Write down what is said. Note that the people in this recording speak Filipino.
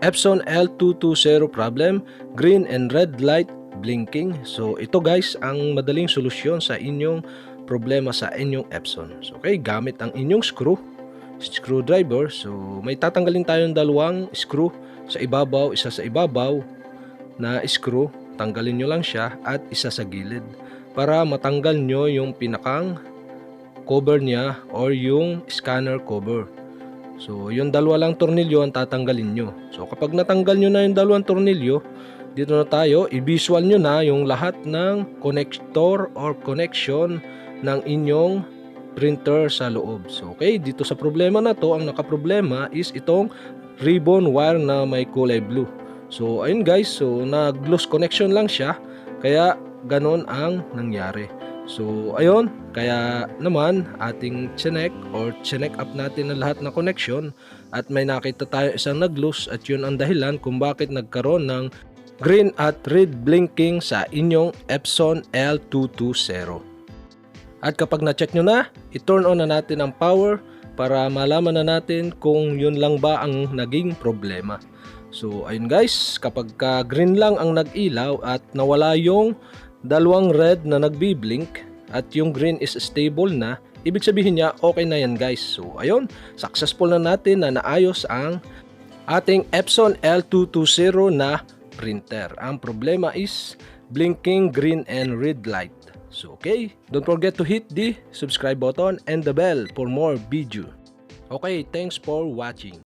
Epson L220 problem, green and red light blinking. So ito guys ang madaling solusyon sa inyong problema sa inyong Epson. So okay, gamit ang inyong screwdriver. So may tatanggalin tayong dalawang screw sa ibabaw, isa sa ibabaw na screw. Tanggalin nyo lang siya at isa sa gilid para matanggal nyo yung pinakang cover niya or yung scanner cover. So yung dalawa lang tornilyo ang tatanggalin nyo. So kapag natanggal nyo na yung dalawang tornilyo, dito na tayo, i-visual nyo na yung lahat ng connector or connection ng inyong printer sa loob. So okay, dito sa problema na to, ang nakaproblema is itong ribbon wire na may kulay blue. So ayun guys, so nag-loose connection lang siya, kaya ganon ang nangyari. So ayun, kaya naman ating chinek up natin ang lahat ng connection at may nakita tayo isang nag-loose at yun ang dahilan kung bakit nagkaroon ng green at red blinking sa inyong Epson L220. At kapag na-check nyo na, i-turn on na natin ang power para malaman na natin kung yun lang ba ang naging problema. So ayun guys, kapag green lang ang nag-ilaw at nawala yung dalawang red na nagbi-blink at yung green is stable na, ibig sabihin niya okay na yan guys. So ayun, successful na natin na naayos ang ating Epson L220 na printer. Ang problema is blinking green and red light. So okay, don't forget to hit the subscribe button and the bell for more video. Okay, thanks for watching.